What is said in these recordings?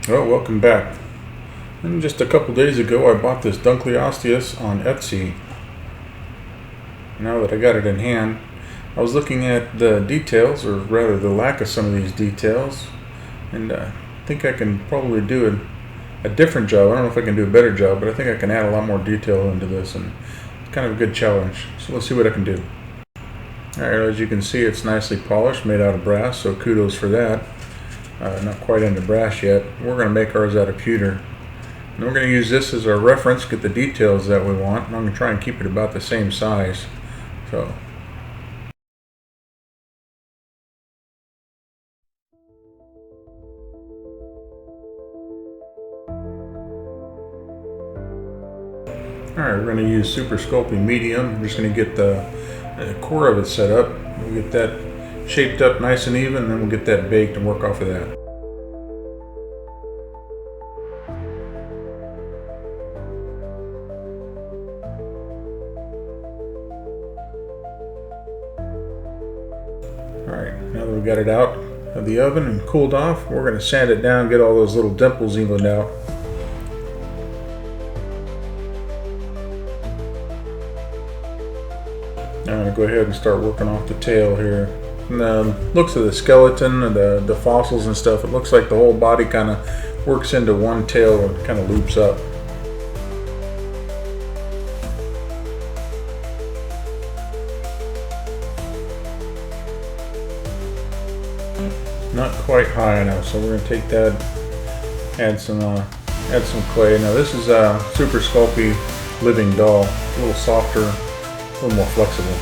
Well, welcome back. And just a couple days ago, I bought this Dunkleosteus on Etsy. Now that I got it in hand, I was looking at the details, or rather the lack of some of these details, and I think I can probably do a different job. I don't know if I can do a better job, but I think I can add a lot more detail into this, and it's kind of a good challenge. So let's see what I can do. Alright, as you can see, it's nicely polished, made out of brass, so kudos for that. Not quite into brass yet. We're going to make ours out of pewter. And we're going to use this as our reference, get the details that we want. And I'm going to try and keep it about the same size. So, alright, we're going to use Super Sculpting medium. I'm just going to get the core of it set up. We'll get that shaped up nice and even, and then we'll get that baked and work off of that. Alright, now that we got it out of the oven and cooled off, we're going to sand it down, get all those little dimples evened out. Now I'm going to go ahead and start working off the tail here. From the looks of the skeleton and the fossils and stuff, it looks like the whole body kind of works into one tail and kind of loops up. Not quite high enough, so we're going to take that, add some clay. Now this is a Super Sculpey living doll, a little softer, a little more flexible.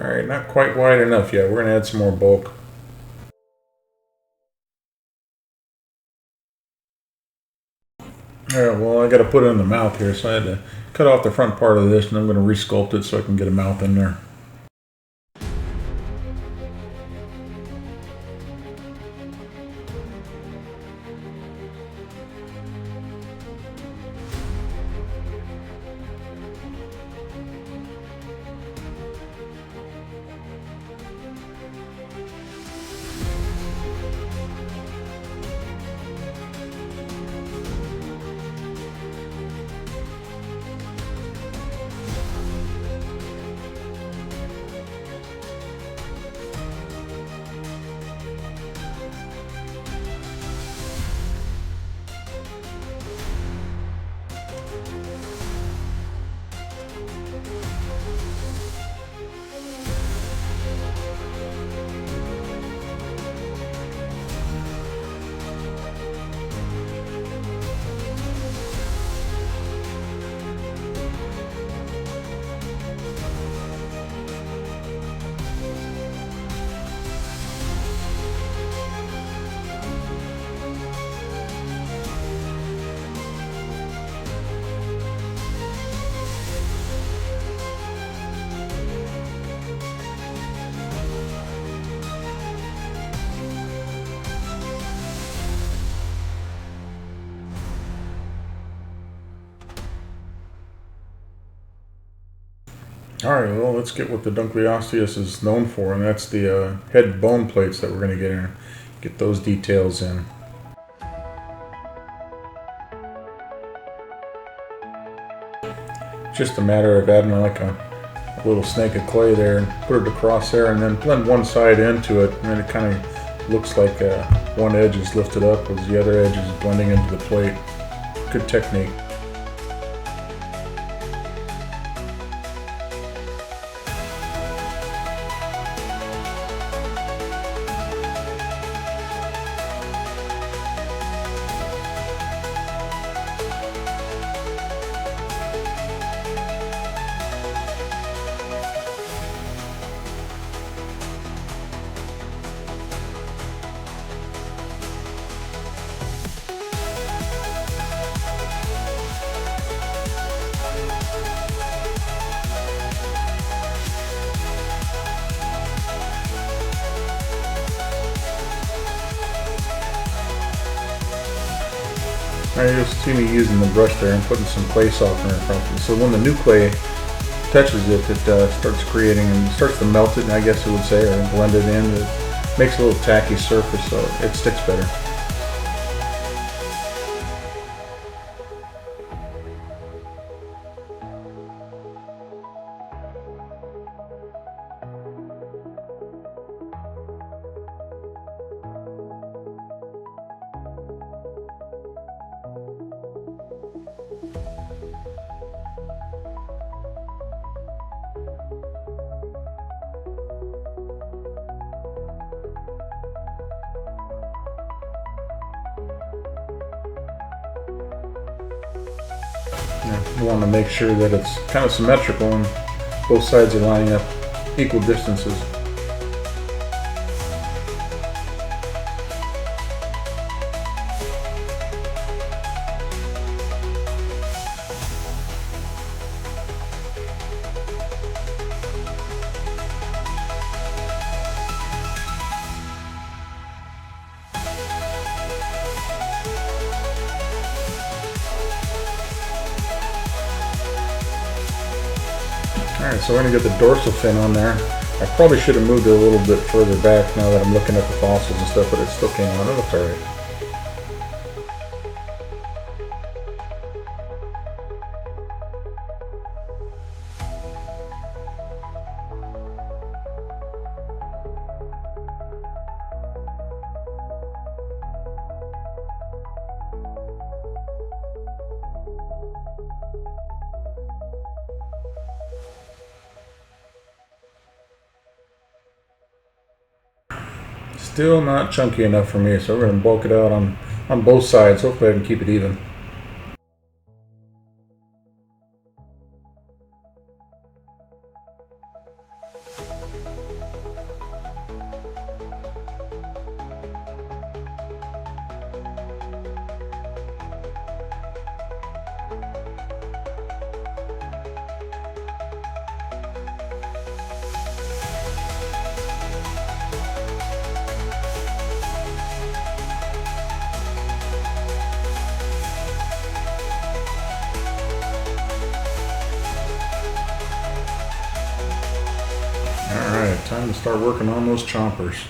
Alright, not quite wide enough yet. We're going to add some more bulk. Alright, well I got to put it in the mouth here, so I had to cut off the front part of this, and I'm going to resculpt it so I can get a mouth in there. Alright, well let's get what the Dunkleosteus is known for, and that's the head bone plates that we're going to get those details in. Just a matter of adding like a little snake of clay there and put it across there, and then blend one side into it, and then it kind of looks like one edge is lifted up as the other edge is blending into the plate. Good technique. Alright, you'll see me using the brush there and putting some clay softener across it. So when the new clay touches it, it starts creating and starts to melt it, I guess you would say, or blend it in. It makes a little tacky surface so it sticks better. You want to make sure that it's kind of symmetrical and both sides are lining up equal distances. Alright, so we're going to get the dorsal fin on there. I probably should have moved it a little bit further back now that I'm looking at the fossils and stuff, but it still came on. It looks alright. Still not chunky enough for me, so we're going to bulk it out on both sides. Hopefully I can keep it even. Alright, time to start working on those chompers.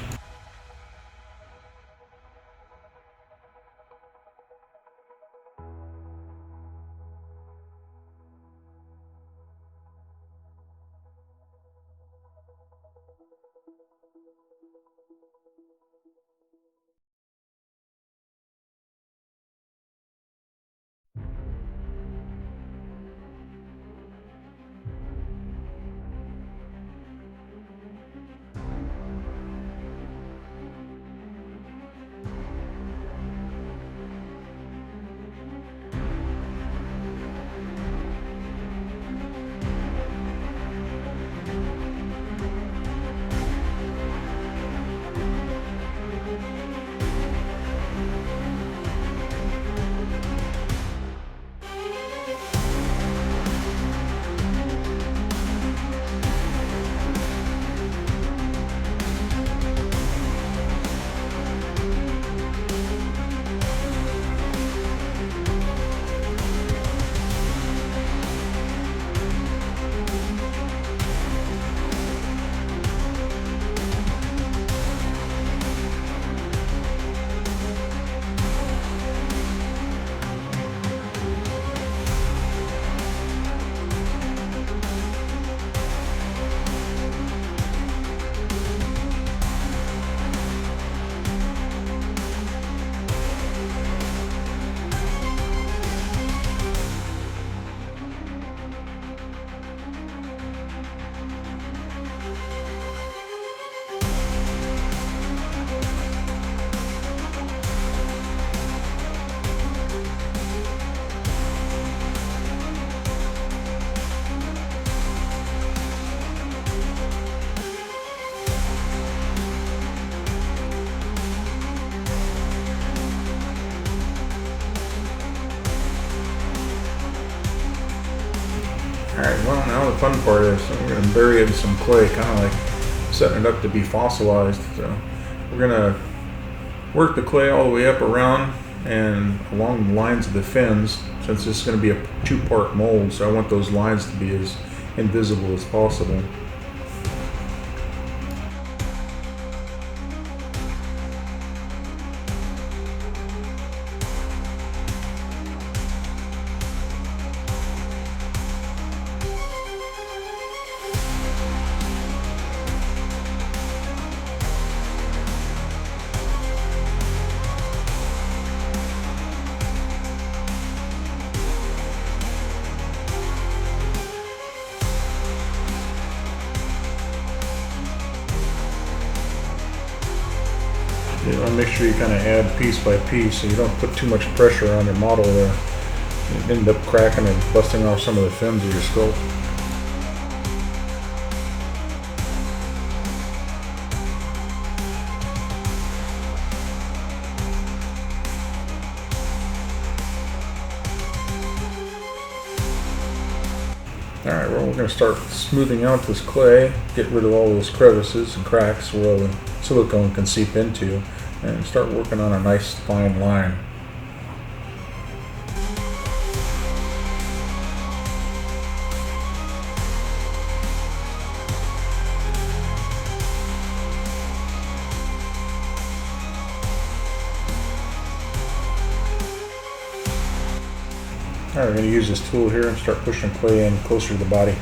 Alright, well now the fun part is we're going to bury it in some clay, kind of like setting it up to be fossilized. So we're going to work the clay all the way up around and along the lines of the fins, since this is going to be a two-part mold, so I want those lines to be as invisible as possible. You want to make sure you kind of add piece by piece so you don't put too much pressure on your model there. You end up cracking and busting off some of the fins of your sculpt. Alright, well, we're going to start smoothing out this clay, get rid of all those crevices and cracks where all the silicone can seep into, and start working on a nice fine line. Alright, we're going to use this tool here and start pushing clay in closer to the body.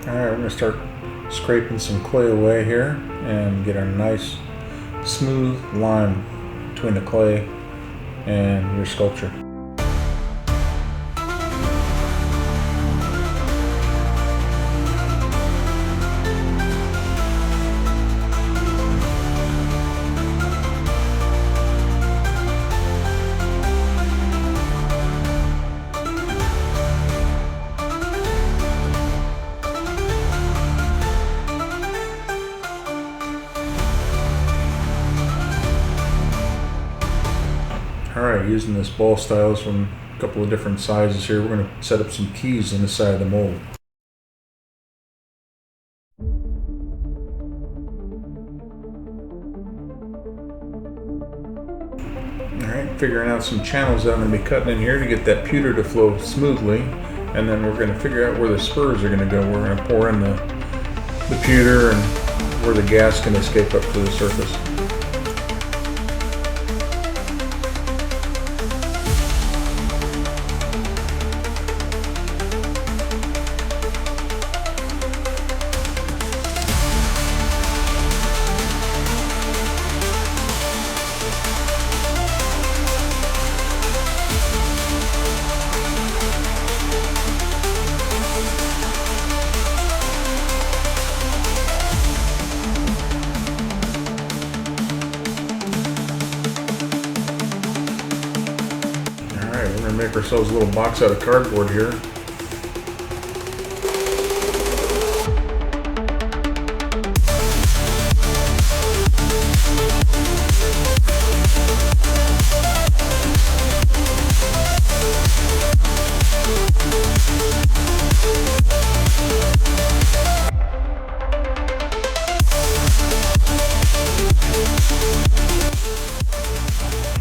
Alright, we're going to start scraping some clay away here and get a nice smooth line between the clay and your sculpture. Alright, using this ball styles from a couple of different sizes here, we're going to set up some keys in the side of the mold. Alright, figuring out some channels that I'm going to be cutting in here to get that pewter to flow smoothly, and then we're going to figure out where the spurs are going to go. We're going to pour in the pewter and where the gas can escape up to the surface. We're going to make ourselves a little box out of cardboard here.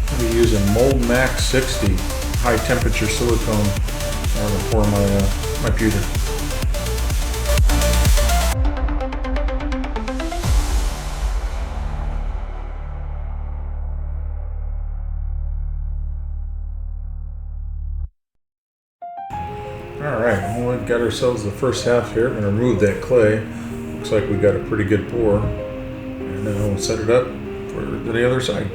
I'll be using Mold Max 60. High temperature silicone. I'm going to pour my pewter. Alright, well, we've got ourselves the first half here. I'm going to remove that clay. Looks like we got a pretty good pour. And then we'll set it up for the other side.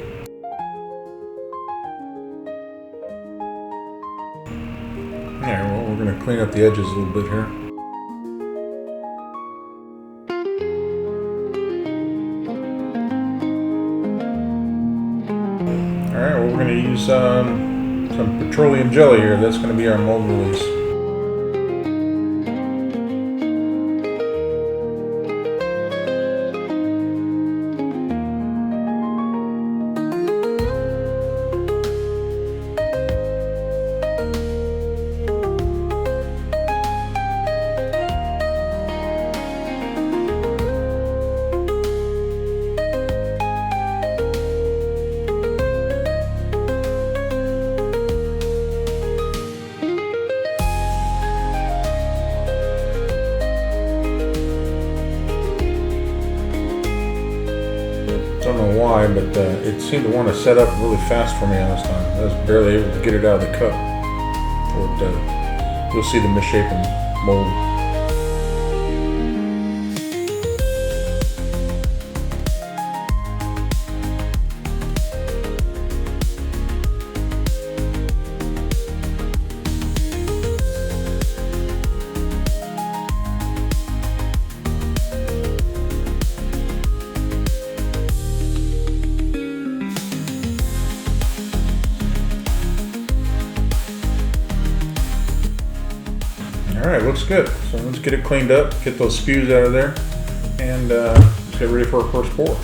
Alright, well, we're going to clean up the edges a little bit here. use some petroleum jelly here. That's going to be our mold release. Don't know why, but it seemed to want to set up really fast for me this time. I was barely able to get it out of the cup. You'll see the misshapen mold. Alright, looks good. So let's get it cleaned up, get those spews out of there, and let's get ready for our first pour.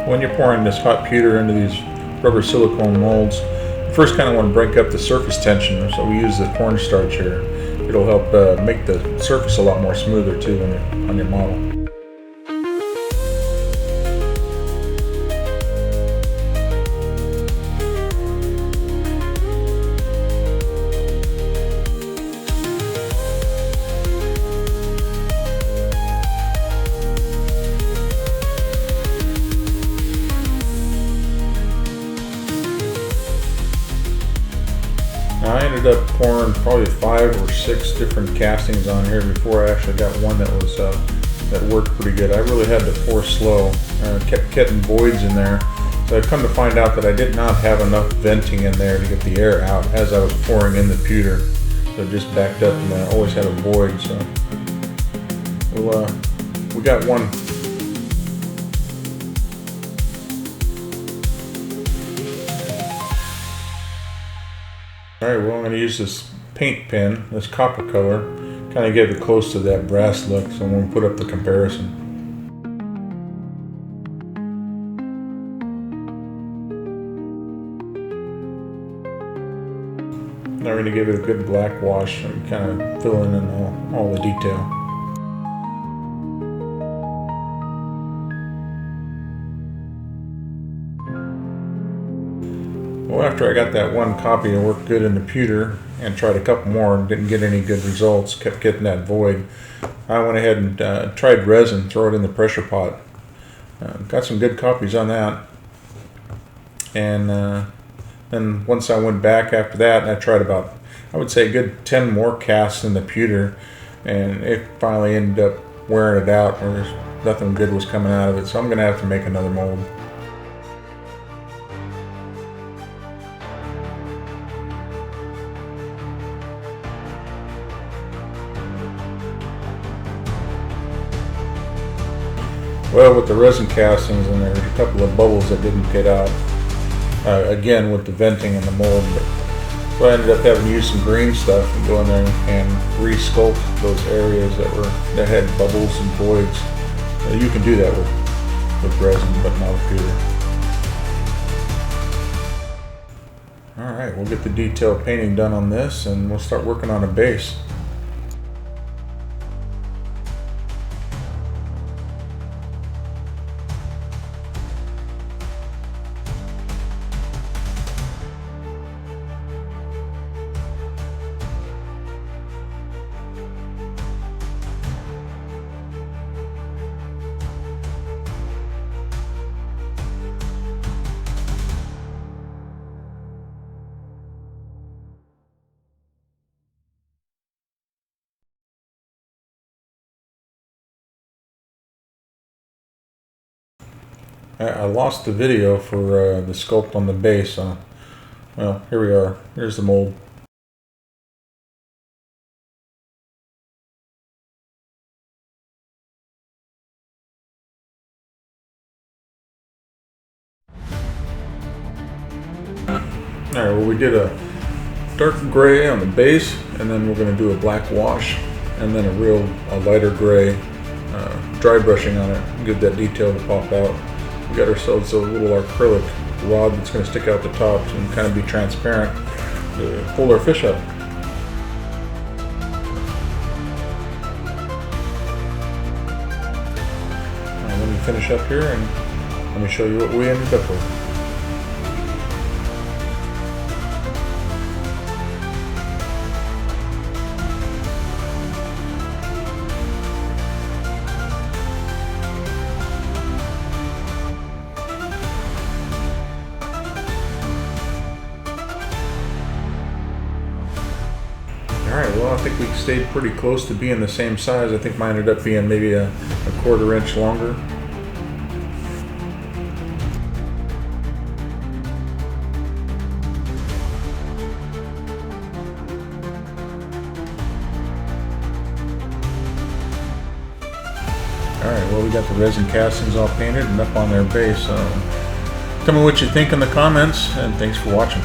When you're pouring this hot pewter into these rubber silicone molds, you first kind of want to break up the surface tension, so we use the cornstarch here. It'll help make the surface a lot more smoother too on your model. I ended up pouring probably 5 or 6 different castings on here before I actually got one that was that worked pretty good. I really had to pour slow. Kept getting voids in there. So I come to find out that I did not have enough venting in there to get the air out as I was pouring in the pewter. So it just backed up, and I always had a void. So we got one. Alright, well, I'm going to use this paint pen, this copper color, kind of get it close to that brass look, so when we put up the comparison. Now we're going to give it a good black wash and kind of fill in all the detail. Well, after I got that one copy that worked good in the pewter and tried a couple more and didn't get any good results, kept getting that void, I went ahead and tried resin, throw it in the pressure pot. Got some good copies on that. And then once I went back after that, I tried about, I would say, a good 10 more casts in the pewter, and it finally ended up wearing it out, or nothing good was coming out of it, so I'm going to have to make another mold. Well, with the resin castings, and there's a couple of bubbles that didn't get out, again with the venting in the mold. So I ended up having to use some green stuff and go in there and re-sculpt those areas that had bubbles and voids. You can do that with resin, but not with pewter. Alright, we'll get the detail painting done on this, and we'll start working on a base. I lost the video for the sculpt on the base. I'll Well, here we are. Here's the mold. Alright, well, we did a dark gray on the base, and then we're going to do a black wash, and then a lighter gray dry brushing on it, give that detail to pop out. We got ourselves a little acrylic rod that's going to stick out the top and kind of be transparent to pull our fish up. Let me finish up here and let me show you what we ended up with. Alright, well, I think we stayed pretty close to being the same size. I think mine ended up being maybe a 1/4 inch longer. Alright, well, we got the resin castings all painted and up on their base. Tell me what you think in the comments, and thanks for watching.